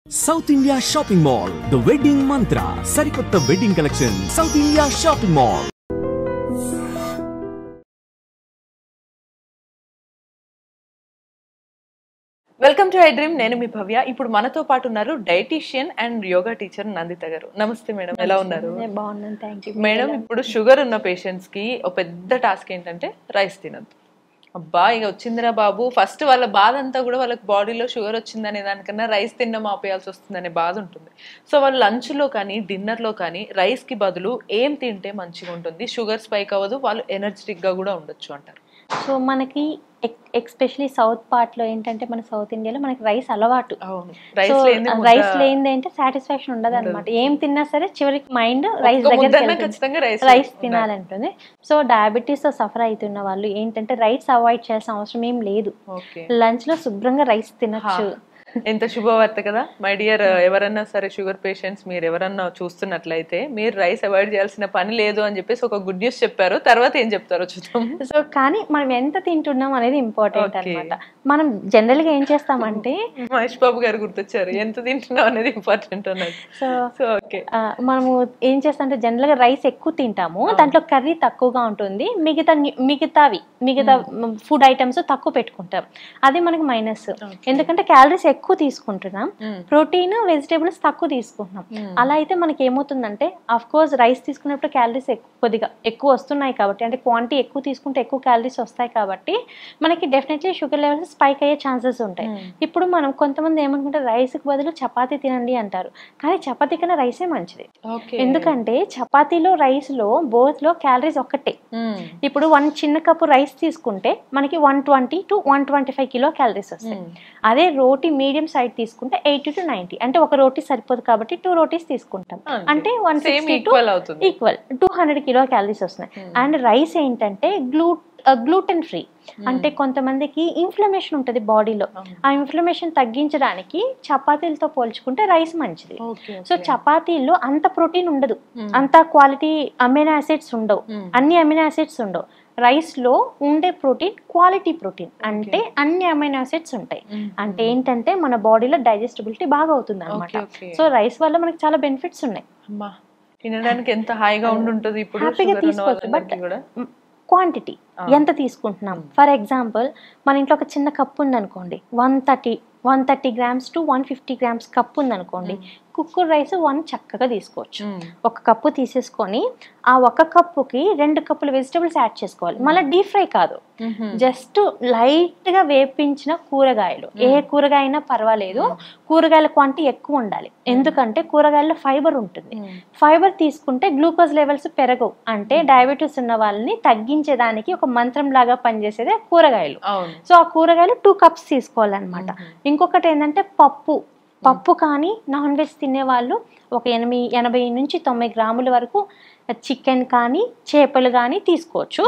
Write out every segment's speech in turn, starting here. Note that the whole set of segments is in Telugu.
South India Shopping Mall, The Wedding Mantra, Sarikotta Wedding Collection, South India Shopping Mall. Welcome to I dream. నేను మీ భవ్య. ఇప్పుడు మనతో పాటు ఉన్నారు dietician and yoga teacher Nanditha గారు. నమస్తే మేడం, ఎలా ఉన్నారు? బాగున్నాను, థాంక్యూ మేడం. ఇప్పుడు షుగర్ ఉన్న పేషెంట్స్ కి ఒక పెద్ద టాస్క్ ఏంటంటే రైస్ తినద్దు. అబ్బా ఇక వచ్చిందిరా బాబు, ఫస్ట్ వాళ్ళ బాధ అంతా కూడా వాళ్ళకి బాడీలో షుగర్ వచ్చిందనే దానికన్నా రైస్ తినడం ఆపేయాల్సి వస్తుందనే బాధ ఉంటుంది. సో వాళ్ళు లంచ్లో కానీ డిన్నర్లో కానీ రైస్కి బదులు ఏం తింటే మంచిగా ఉంటుంది, షుగర్ స్పైక్ అవ్వదు, వాళ్ళు ఎనర్జెటిక్గా కూడా ఉండొచ్చు అంటారు. సో మనకి ఎక్స్పెషలీ సౌత్ పార్ట్ లో ఏంటంటే మన సౌత్ ఇండియాలో మనకి రైస్ అలవాటు. సో రైస్ లేనిది అంటే సాటిస్ఫాక్షన్ ఉండదు అనమాట. ఏం తిన్నా సరే చివరికి మైండ్ రైస్ దగ్గర రైస్ తినాలంటుంది. సో డయాబెటీస్ తో సఫర్ అవుతున్న వాళ్ళు ఏంటంటే రైస్ అవాయిడ్ చేయాల్సిన అవసరం ఏం లేదు. లంచ్ లో శుభ్రంగా రైస్ తినచ్చు. ఎంత శుభవార్త కదా మై డియర్. ఎవరన్నా సరే షుగర్ పేషెంట్స్ మీరు ఎవరన్నా చూస్తున్నట్లయితే మీరు రైస్ అవాయిడ్ చేయాల్సిన పని లేదు అని చెప్పేసి ఒక గుడ్ న్యూస్ చెప్పారు. తర్వాత ఏం చెప్తారో చూద్దాం. సో కానీ మనం ఎంత తింటున్నాం అనేది ఇంపార్టెంట్ అనమాట. మనం జనరల్ గా ఏం చేస్తామంటే మహేష్ బాబు గారు గుర్తొచ్చారు, ఎంత తింటున్నాం అనేది ఇంపార్టెంట్ అన్నది. సో ఓకే, మనము ఏం చేస్తామంటే జనరల్ గా రైస్ ఎక్కువ తింటాము, దాంట్లో కర్రీ తక్కువగా ఉంటుంది, మిగతా ఫుడ్ ఐటమ్స్ తక్కువ పెట్టుకుంటాం. అది మనకి మైనస్. ఎందుకంటే క్యాలరీస్ ఎక్కువ తీసుకుంటున్నాం, ప్రోటీన్ వెజిటేబుల్స్ తక్కువ తీసుకుంటున్నాం. అలా అయితే మనకి ఏమవుతుందంటే అఫ్ కోర్స్ రైస్ తీసుకున్నప్పుడు క్యాలరీస్ కొద్దిగా ఎక్కువ వస్తున్నాయి కాబట్టి, అంటే క్వాంటిటీ ఎక్కువ తీసుకుంటే ఎక్కువ క్యాలరీస్ వస్తాయి కాబట్టి మనకి డెఫినెట్లీ షుగర్ లెవెల్స్ స్పైక్ అయ్యే ఛాన్సెస్ ఉంటాయి. ఇప్పుడు మనం కొంతమంది ఏమనుకుంటే రైస్కి బదులు చపాతీ తినండి అంటారు, కానీ చపాతీ కన్నా రైసే మంచిది. ఎందుకంటే చపాతీలో రైస్ లో బోత్ లో క్యాలరీస్ ఒక్కటే. ఇప్పుడు 1 చిన్న కప్పు రైస్ తీసుకుంటే మనకి 120 to 125 కిలో క్యాలరీస్ వస్తాయి. అదే రోటీ మీడియం సైజ్ తీసుకుంటే 80 to 90, అంటే ఒక రోటీ సరిపోదు కాబట్టి 2 రోటీస్ తీసుకుంటాం, అంటే 160 to ఈక్వల్ 200 కిలో క్యాలరీస్ వస్తున్నాయి. అండ్ రైస్ ఏంటంటే గ్లూటెన్ ఫ్రీ, అంటే కొంతమందికి ఇన్ఫ్లమేషన్ ఉంటుంది బాడీలో. ఆ ఇన్ఫ్లమేషన్ తగ్గించడానికి చపాతీలతో పోల్చుకుంటే రైస్ మంచిది. సో చపాతీల్లో అంత ప్రోటీన్ ఉండదు, అంత క్వాలిటీ అమినో యాసిడ్స్ ఉండవు, అన్ని అమినో యాసిడ్స్ ఉండవు. రైస్ లో ఉండే ప్రోటీన్ క్వాలిటీ ప్రోటీన్, అంటే అన్ని అమైనో యాసిడ్స్ ఉంటాయి. అంటే ఏంటంటే మన బాడీలో డైజెస్టిబిలిటీ బాగా అవుతుంది అనమాట. సో రైస్ వల్ల మనకి చాలా బెనిఫిట్స్ ఉన్నాయి. తినడానికి ఎంత హాయిగా ఉంటుంది, ఇప్పుడు హ్యాపీగా తీసుకోవచ్చు. బట్ క్వాంటిటీ ఎంత తీసుకుంటున్నాం. ఫర్ ఎగ్జాంపుల్ మన ఇంట్లో ఒక చిన్న కప్పు ఉందనుకోండి, 130 grams to 150 grams కప్పు ఉందనుకోండి, కుక్కర్ రైస్ 1 చక్కగా తీసుకోవచ్చు. ఒక కప్పు తీసేసుకొని ఆ ఒక కప్పుకి 2 కప్పులు వెజిటబుల్స్ యాడ్ చేసుకోవాలి. మళ్ళీ డీప్ ఫ్రై కాదు, జస్ట్ లైట్ గా వేపించిన కూరగాయలు, ఏ కూరగాయ అయినా పర్వాలేదు, కూరగాయల క్వాంటిటీ ఎక్కువ ఉండాలి. ఎందుకంటే కూరగాయల్లో ఫైబర్ ఉంటుంది. ఫైబర్ తీసుకుంటే గ్లూకోజ్ లెవెల్స్ పెరగవు, అంటే డయాబెటీస్ ఉన్న వాళ్ళని తగ్గించేదానికి ఒక మంత్రం లాగా పనిచేసేదే కూరగాయలు. సో ఆ కూరగాయలు 2 cups తీసుకోవాలన్నమాట. ఇంకొకటి ఏంటంటే పప్పు కానీ నాన్ వెజ్ తినే వాళ్ళు ఒక 80 నుంచి 90 గ్రాముల వరకు చికెన్ కానీ చేపలు కానీ తీసుకోవచ్చు.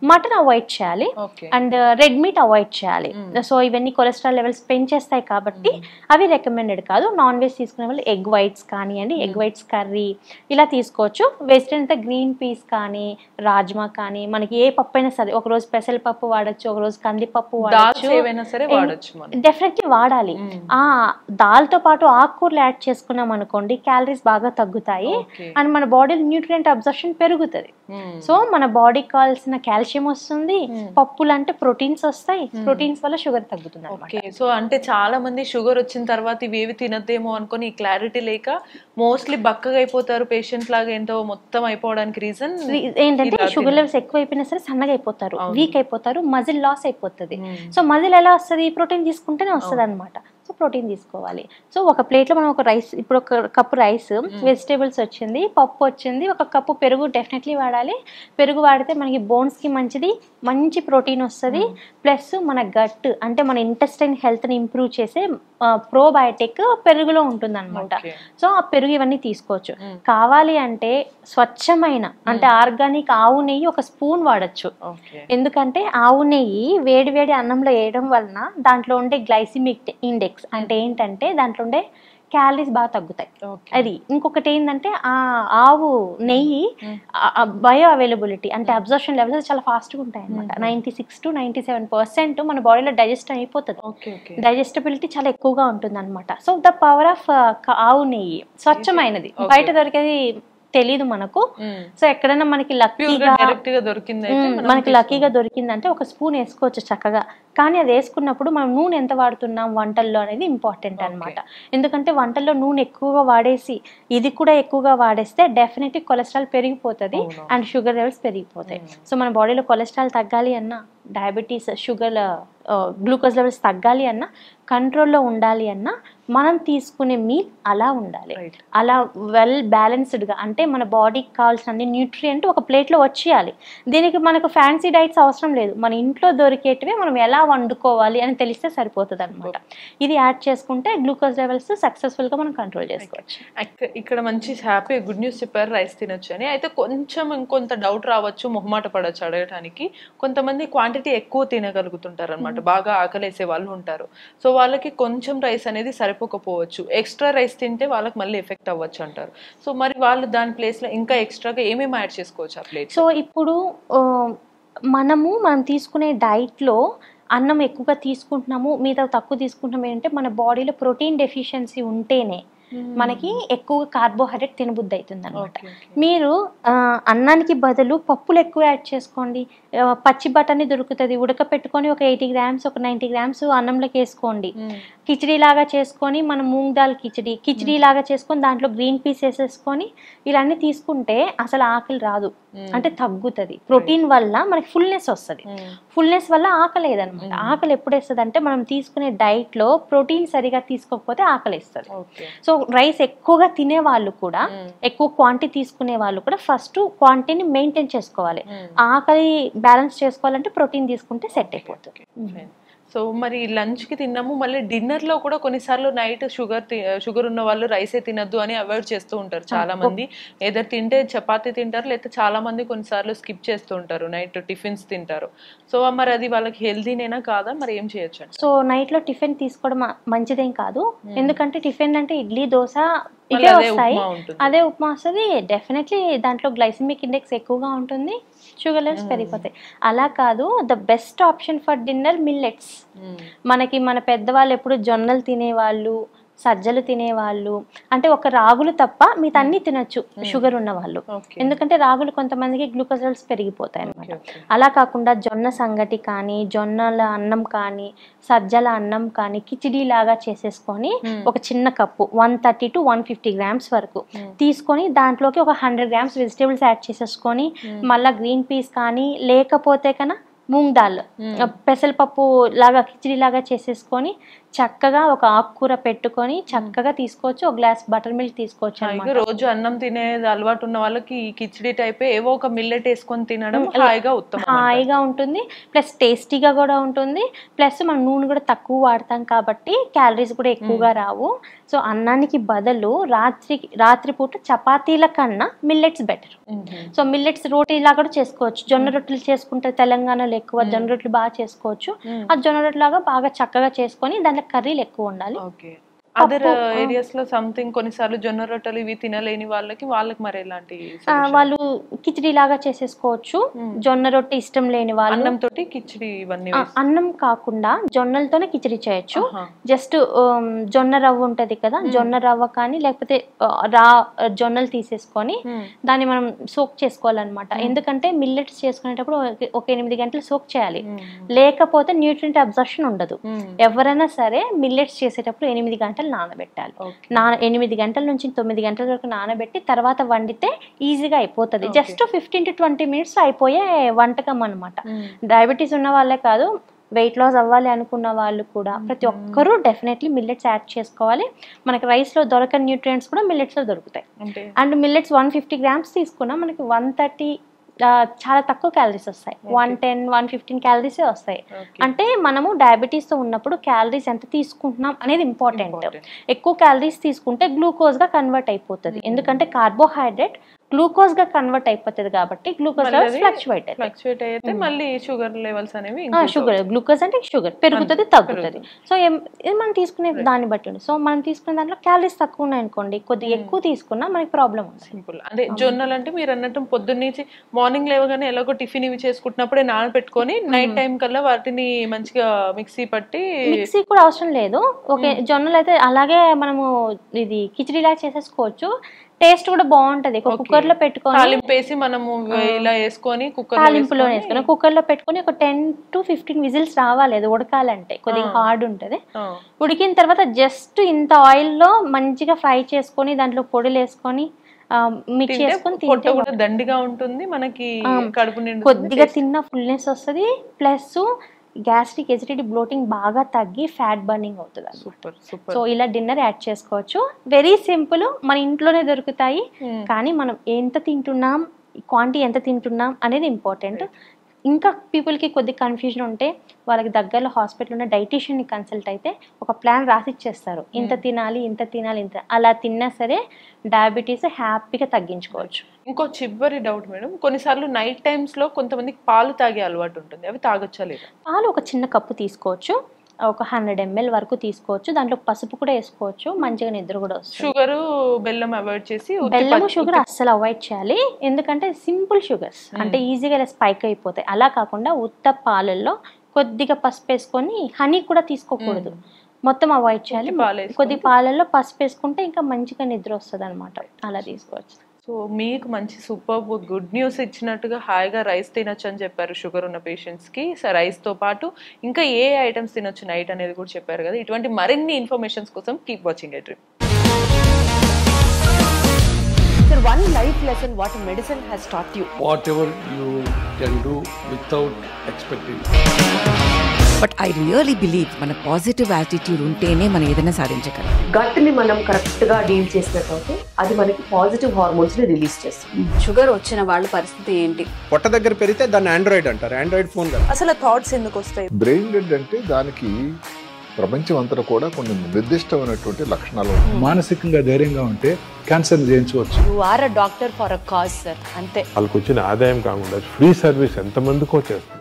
మటన్ అవాయిడ్ చేయాలి, అండ్ రెడ్ మీట్ అవాయిడ్ చేయాలి. సో ఇవన్నీ కొలెస్ట్రాల్ లెవెల్స్ పెంచేస్తాయి కాబట్టి అవి రికమెండెడ్ కాదు. నాన్ వెజ్ తీసుకునే వాళ్ళు ఎగ్ వైట్స్ కానివ్వండి, ఎగ్ వైట్స్ కర్రీ ఇలా తీసుకోవచ్చు. వెజిటేరియన్ అయితే గ్రీన్ పీస్ కానీ రాజ్మా కానీ, మనకి ఏ పప్పు అయినా సరే, ఒకరోజు పెసరపప్పు వాడచ్చు, ఒకరోజు కందిపప్పు వాడచ్చు, డెఫినెట్లీ వాడాలి. దాల్తో పాటు ఆకుకూరలు యాడ్ చేసుకున్నాం అనుకోండి, క్యాలరీస్ బాగా తగ్గుతాయి అండ్ మన బాడీలో న్యూట్రియంట్ అబ్జర్ప్షన్ పెరుగుతుంది. సో మన బాడీకి కావాల్సిన కాల్షియం వస్తుంది, పప్పులు అంటే ప్రోటీన్స్ వస్తాయి, ప్రోటీన్స్ వల్ల షుగర్ తగ్గుతుంది. సో అంటే చాలా మంది షుగర్ వచ్చిన తర్వాత ఇవేవి తినద్దేమో అనుకుని క్లారిటీ లేక మోస్ట్లీ బక్కగా అయిపోతారు పేషెంట్ లాగా, ఏంటో మొత్తం అయిపోవడానికి రీజన్ ఏంటంటే షుగర్ లెవెల్స్ ఎక్కువ అయిపోయినా సరే సన్నగా అయిపోతారు, వీక్ అయిపోతారు, మజిల్ లాస్ అయిపోతుంది. సో మజిల్ ఎలా వస్తుంది? ప్రోటీన్ తీసుకుంటేనే వస్తుంది అనమాట. సో ప్రోటీన్ తీసుకోవాలి. సో ఒక ప్లేట్లో మనం ఒక రైస్, ఇప్పుడు ఒక కప్పు రైస్, వెజిటేబుల్స్ వచ్చింది, పప్పు వచ్చింది, ఒక కప్పు పెరుగు డెఫినెట్లీ వాడాలి. పెరుగు వాడితే మనకి బోన్స్కి మంచిది, మంచి ప్రోటీన్ వస్తుంది. ప్లస్ మన గట్, అంటే మన ఇంటెస్టైన్ హెల్త్ని ఇంప్రూవ్ చేసే ప్రోబయోటిక్ పెరుగులో ఉంటుంది అనమాట. సో ఆ పెరుగు ఇవన్నీ తీసుకోవచ్చు. కావాలి అంటే స్వచ్ఛమైన, అంటే ఆర్గానిక్ ఆవు నెయ్యి 1 స్పూన్ వాడచ్చు. ఎందుకంటే ఆవు నెయ్యి వేడి వేడి అన్నంలో వేయడం వలన దాంట్లో ఉండే గ్లైసిమిక్ ఇండెక్స్, అంటే ఏంటంటే దాంట్లో ఉండే క్యాలరీస్ బాగా తగ్గుతాయి. ఓకే. అది ఇంకొకటి ఏంటంటే ఆ ఆవు నెయ్యి బయో అవైలబిలిటీ అంటే అబ్జర్ప్షన్ లెవెల్స్ చాలా ఫాస్ట్గా ఉంటాయి అనమాట. 96 to 97% మన బాడీలో డైజెస్ట్ అయిపోతుంది. ఓకే. ఓకే. డైజెస్టబిలిటీ చాలా ఎక్కువగా ఉంటుంది అనమాట. సో ద పవర్ ఆఫ్ ఆవు నెయ్యి స్వచ్ఛమైనది, బయట దొరికేది తెలీదు మనకు. సో ఎక్కడైనా మనకి లక్కీగా మనకి లక్కీగా దొరికిందంటే ఒక స్పూన్ వేసుకోవచ్చు చక్కగా. కానీ అది వేసుకున్నప్పుడు మనం నూనె ఎంత వాడుతున్నాం వంటల్లో అనేది ఇంపార్టెంట్ అనమాట. ఎందుకంటే వంటల్లో నూనె ఎక్కువగా వాడేసి ఇది కూడా ఎక్కువగా వాడేస్తే డెఫినెట్లీ కొలెస్ట్రాల్ పెరిగిపోతుంది అండ్ షుగర్ లెవెల్స్ పెరిగిపోతాయి. సో మన బాడీలో కొలెస్ట్రాల్ తగ్గాలి అన్నా, డయాబెటీస్, షుగర్, గ్లూకోజ్ లెవెల్స్ తగ్గాలి అన్నా, కంట్రోల్లో ఉండాలి అన్నా మనం తీసుకునే మీల్ అలా ఉండాలి. అలా వెల్ బ్యాలెన్స్డ్గా అంటే మన బాడీకి కావాల్సిన అన్ని న్యూట్రియంట్ ఒక ప్లేట్లో వచ్చేయాలి. దీనికి మనకు ఫ్యాన్సీ డైట్స్ అవసరం లేదు. మన ఇంట్లో దొరికేటివి మనం ఎలా వండుకోవాలి అని తెలిస్తే సరిపోతుంది అనమాట. ఇది యాడ్ చేసుకుంటే గ్లూకోజ్ లెవెల్స్ సక్సెస్ఫుల్గా మనం కంట్రోల్ చేసుకోవచ్చు. ఇక్కడ మంచి హ్యాపీ గుడ్ న్యూస్ చెప్పారు, రైస్ తినొచ్చు అని. అయితే కొంచెం ఇంకొంత డౌట్ రావచ్చు, మొహమాట పడవచ్చు అడగటానికి. కొంతమంది క్వాంటిటీ ఎక్కువ తినగలుగుతుంటారు అనమాట, బాగా ఆకలేసే వాళ్ళు ఉంటారు. సో వాళ్ళకి కొంచెం రైస్ అనేది సరిపోకపోవచ్చు, ఎక్స్ట్రా రైస్ తింటే వాళ్ళకి మళ్ళీ ఎఫెక్ట్ అవ్వచ్చు అంటారు. సో మరి వాళ్ళు దాని ప్లేస్లో ఇంకా ఎక్స్ట్రాగా ఏమేమి యాడ్ చేసుకోవచ్చు ఆ ప్లేట్? సో ఇప్పుడు మనం తీసుకునే డైట్లో అన్నం ఎక్కువగా తీసుకుంటున్నాము, మిగతా తక్కువ తీసుకుంటున్నాము ఏంటంటే మన బాడీలో ప్రోటీన్ డెఫిషియన్సీ ఉంటేనే మనకి ఎక్కువ కార్బోహైడ్రేట్ తినబుద్ధి అవుతుంది అనమాట. మీరు అన్నానికి బదులు పప్పులు ఎక్కువ యాడ్ చేసుకోండి. పచ్చి బఠానీ దొరుకుతుంది, ఉడకపెట్టుకొని ఒక 80 grams ఒక 90 grams అన్నంలోకి వేసుకోండి. కిచిడీ లాగా చేసుకొని మనం మూంగ్ దాల్ కిచిడీ లాగా చేసుకొని దాంట్లో గ్రీన్ పీస్ వేసేసుకొని ఇలాన్నీ తీసుకుంటే అసలు ఆకలి రాదు, అంటే తగ్గుతుంది. ప్రోటీన్ వల్ల మనకి ఫుల్నెస్ వస్తుంది. ఫుల్నెస్ వల్ల ఆకలి లేదనమాట. ఆకలి ఎప్పుడు వేస్తుంది అంటే మనం తీసుకునే డైట్లో ప్రోటీన్ సరిగా తీసుకోకపోతే ఆకలి వేస్తుంది. సో రైస్ ఎక్కువగా తినే వాళ్ళు కూడా, ఎక్కువ క్వాంటిటీ తీసుకునే వాళ్ళు కూడా ఫస్ట్ క్వాంటిటీని మెయింటైన్ చేసుకోవాలి. ఆకలి బ్యాలెన్స్ చేసుకోవాలంటే ప్రోటీన్ తీసుకుంటే సెట్ అయిపోతుంది. సో మరి లంచ్కి తిన్నాము, మళ్ళీ డిన్నర్లో కూడా కొన్నిసార్లు నైట్ షుగర్ ఉన్న వాళ్ళు రైసే తినద్దు అని అవాయిడ్ చేస్తూ ఉంటారు చాలా మంది. ఏదో తింటే చపాతీ తింటారు, లేకపోతే చాలా మంది కొన్నిసార్లు స్కిప్ చేస్తూ ఉంటారు, నైట్ టిఫిన్స్ తింటారు. సో మరి అది వాళ్ళకి హెల్దీనేనా కాదా, మరి ఏం చేయొచ్చు? సో నైట్లో టిఫిన్ తీసుకోవడం మంచిదేం కాదు. ఎందుకంటే టిఫిన్ అంటే ఇడ్లీ, దోశ ఇవే వస్తాయి, అదే ఉప్మా వస్తుంది. డెఫినెట్లీ దాంట్లో గ్లైసెమిక్ ఇండెక్స్ ఎక్కువగా ఉంటుంది, షుగర్ లెవెల్స్ పెరిగిపోతాయి. అలా కాదు, the best option for dinner millets. మనకి మన పెద్దవాళ్ళు ఎప్పుడు జొన్నలు తినేవాళ్ళు, సజ్జలు తినేవాళ్ళు, అంటే ఒక రాగులు తప్ప మిగతా అన్ని తినొచ్చు షుగర్ ఉన్న వాళ్ళు. ఎందుకంటే రాగులు కొంతమందికి గ్లూకోజ్ లెవెల్స్ పెరిగిపోతాయి అనమాట. అలా కాకుండా జొన్న సంగటి కానీ, జొన్నల అన్నం కానీ, సజ్జల అన్నం కానీ కిచిడీ లాగా చేసేసుకొని ఒక చిన్న కప్పు 130 to 150 grams వరకు తీసుకొని దాంట్లోకి ఒక 100 grams వెజిటేబుల్స్ యాడ్ చేసేసుకొని మళ్ళీ గ్రీన్ పీస్ కానీ, లేకపోతే కన్నా మూంగ్ దాల్ పెసరపప్పు లాగా కిచిడీ లాగా చేసేసుకొని చక్కగా ఒక ఆకుకూర పెట్టుకొని చక్కగా తీసుకోవచ్చు. ఒక గ్లాస్ బటర్ మిల్క్ తీసుకోవచ్చు. రోజు అన్నం తినేది అలవాటు ఉన్న వాళ్ళకి ఈ కిచిడీ టైప్ ఏవో ఒక మిల్లెట్ వేసుకొని తినడం హాయిగా ఉంటుంది, ప్లస్ టేస్టీగా కూడా ఉంటుంది. ప్లస్ మనం నూనె కూడా తక్కువ వాడతాం కాబట్టి క్యాలరీస్ కూడా ఎక్కువగా రావు. సో అన్నానికి బదులు రాత్రిపూట చపాతీల కన్నా మిల్లెట్స్ బెటర్. సో మిల్లెట్స్ రోటీలా కూడా చేసుకోవచ్చు. జొన్న రొట్టెలు చేసుకుంటే తెలంగాణలో ఎక్కువ జొన్న రొట్టెలు బాగా చేసుకోవచ్చు. ఆ జొన్న రొట్టె లాగా బాగా చక్కగా చేసుకొని దాంట్లో కర్రీలు ఎక్కువ ఉండాలి. అదర్ ఏరియాస్ లో సంథింగ్ కొన్నిసార్లు జొన్న రొట్టెలు ఇవి తినలేని వాళ్ళకి మరి ఎలాంటి వాళ్ళు కిచిడీ లాగా చేసేసుకోవచ్చు. జొన్న రొట్టె ఇష్టం లేని వాళ్ళు అన్నంతో కిచిడీ, ఇవన్నీ అన్నం కాకుండా జొన్నలతోనే కిచిడీ చేయొచ్చు. జస్ట్ జొన్న రవ్వ ఉంటది కదా, జొన్న రవ్వ కానీ లేకపోతే జొన్నలు తీసేసుకొని దాన్ని మనం సోక్ చేసుకోవాలన్నమాట. ఎందుకంటే మిల్లెట్స్ చేసుకునేటప్పుడు ఒక 8 గంటలు సోక్ చేయాలి, లేకపోతే న్యూట్రియంట్ అబ్జర్ప్షన్ ఉండదు. ఎవరైనా సరే మిల్లెట్స్ చేసేటప్పుడు 8 గంటలు నానబెట్టాలి. 8 గంటల నుంచి 9 గంటల వరకు నానబెట్టి తర్వాత వండితే ఈజీగా అయిపోతుంది. జస్ట్ 15 to 20 minutes అయిపోయే వంటకం అనమాట. డయాబెటీస్ ఉన్న వాళ్ళే కాదు, వెయిట్ లాస్ అవ్వాలి అనుకున్న వాళ్ళు కూడా ప్రతి ఒక్కరూ డెఫినెట్లీ మిల్లెట్స్ యాడ్ చేసుకోవాలి. మనకి రైస్లో దొరకని న్యూట్రియంట్స్ కూడా మిల్లెట్స్లో దొరుకుతాయి. అండ్ మిల్లెట్స్ 150 grams తీసుకున్నా మనకి 130 చాలా తక్కువ క్యాలరీస్ వస్తాయి. 110, 115 క్యాలరీసే వస్తాయి. అంటే మనము డయాబెటీస్తో ఉన్నప్పుడు క్యాలరీస్ ఎంత తీసుకుంటున్నాం అనేది ఇంపార్టెంట్. ఎక్కువ క్యాలరీస్ తీసుకుంటే గ్లూకోజ్గా కన్వర్ట్ అయిపోతుంది. ఎందుకంటే కార్బోహైడ్రేట్ గ్లూకోజ్ గా కన్వర్ట్ అయిపోతుంది కాబట్టి గ్లూకోజ్ లెవెల్స్ ఫ్లక్చువేట్ అయితే మళ్ళీ షుగర్ లెవెల్స్ అనేవి షుగర్ గ్లూకోజ్ అంటే షుగర్ పెరుగుతుంది తగ్గుతుంది. సో మనం తీసుకునే దాన్ని బట్టి ఉంది. సో మనం తీసుకునే దాంట్లో క్యాలరీస్ తక్కువ ఉన్నాయి అనుకోండి, కొద్దిగా ఎక్కువ తీసుకున్నా మనకి ప్రాబ్లం ఉంది. సింపుల్. అదే జొన్నలు అంటే మీరు అన్నట్టు పొద్దున్నుంచి మార్నింగ్ లేవగానే ఎలాగో టిఫిన్ ఇవి చేసుకుంటున్నప్పుడే నానబెట్టుకొని నైట్ టైం కల్లా వాటిని మంచిగా మిక్సీ కూడా అవసరం లేదు. ఓకే, జొన్నలు అయితే అలాగే మనము ఇది కిచిడీలా చేసేసుకోవచ్చు. టేస్ట్ కూడా బాగుంటది. కుక్కర్ లో పెట్టుకొని తాలింపేసి మనము ఇలా వేసుకొని తాలింపులో వేసుకొని కుక్కర్ లో పెట్టుకొని ఒక 10 to 15 విజిల్స్ రావాలి. అది ఉడకాలంటే కొద్దిగా హార్డ్ ఉంటది. ఉడికిన తర్వాత జస్ట్ ఇంత ఆయిల్ లో మంచిగా ఫ్రై చేసుకొని దాంట్లో పొడులు వేసుకొని మిక్స్ చేసుకొని తింటే దండిగా ఉంటుంది. మనకి కడుపు నిండా కొద్దిగా తిన్న ఫుల్నెస్ వస్తుంది. ప్లస్ గ్యాస్ట్రిక్ ఎసిడిటీ బ్లోటింగ్ బాగా తగ్గి ఫ్యాట్ బర్నింగ్ అవుతుంది. సూపర్. సో ఇలా డిన్నర్ యాడ్ చేసుకోవచ్చు. వెరీ సింపుల్, మన ఇంట్లోనే దొరుకుతాయి. కానీ మనం ఎంత తింటున్నాం, క్వాంటిటీ ఎంత తింటున్నాం అనేది ఇంపార్టెంట్. ఇంకా పీపుల్కి కొద్ది కన్ఫ్యూజన్ ఉంటే వాళ్ళకి దగ్గరలో హాస్పిటల్ ఉన్న డైటీషియన్ని కన్సల్ట్ అయితే ఒక ప్లాన్ రాసి ఇచ్చేస్తారు. ఇంత తినాలి ఇంత తినాలి ఇంత, అలా తిన్నా సరే డయాబెటీస్ హ్యాపీగా తగ్గించుకోవచ్చు. ఇంకో చివరి డౌట్ మేడం, కొన్నిసార్లు నైట్ టైమ్స్ లో కొంతమందికి పాలు తాగే అలవాటు ఉంటుంది, అవి తాగొచ్చా లేదా? పాలు ఒక చిన్న కప్పు తీసుకోవచ్చు, ఒక 100 ml వరకు తీసుకోవచ్చు. దాంట్లో పసుపు కూడా వేసుకోవచ్చు, మంచిగా నిద్ర కూడా వస్తుంది. షుగర్ బెల్లం అవాయిడ్ చేసి, బెల్లం షుగర్ అస్సలు అవాయిడ్ చేయాలి. ఎందుకంటే సింపుల్ షుగర్స్ అంటే ఈజీగా స్పైక్ అయిపోతాయి. అలా కాకుండా ఉత్త పాలల్లో కొద్దిగా పసుపు వేసుకొని, హనీ కూడా తీసుకోకూడదు, మొత్తం అవాయిడ్ చేయాలి. కొద్ది పాలల్లో పసుపు వేసుకుంటే ఇంకా మంచిగా నిద్ర వస్తుంది అనమాట. అలా తీసుకోవచ్చు. సో మీకు మంచి సూపర్ గుడ్ న్యూస్ ఇచ్చినట్టుగా హాయిగా రైస్ తినొచ్చు అని చెప్పారు షుగర్ ఉన్న పేషెంట్స్కి. సో రైస్తో పాటు ఇంకా ఏ ఐటమ్స్ తినొచ్చు నైట్ అనేది కూడా చెప్పారు కదా. ఇటువంటి మరిన్ని ఇన్ఫర్మేషన్స్ కోసం keep watching a dream. Sir, one life lesson what medicine has taught you. Whatever you can do without expecting. But I really believe మన పాజిటివ్ యాటిట్యూడ్ ఉంటేనే మనం ఏదైనా సాధించగలం. గట్ ని మనం కరెక్ట్ గా డీల్ చేసినట్లయితే అది మనకి పాజిటివ్ హార్మోన్స్ ని రిలీజ్ చేస్తుంది. షుగర్ వచ్చిన వాళ్ళ పరిస్థితి ఏంటి? పొట్ట దగ్గర పెరిగితే దాన్ని ఆండ్రాయిడ్ అంటారు, ఆండ్రాయిడ్ ఫోన్ కదా. అసలు థాట్స్ ఎందుకు వస్తాయి? బ్రెయిన్ డెడ్ అంటే దానికి ప్రపంచం అంతా కూడా కొన్ని నిర్దిష్టమైనటువంటి లక్షణాలు. మానసికంగా ధైర్యంగా ఉంటే క్యాన్సర్ జయించవచ్చు. You are a doctor for a cause sir, అంతే. వాళ్ళకి వచ్చిన ఆదాయం కాకుండా ఫ్రీ సర్వీస్ ఎంతమందికో చేస్తారు.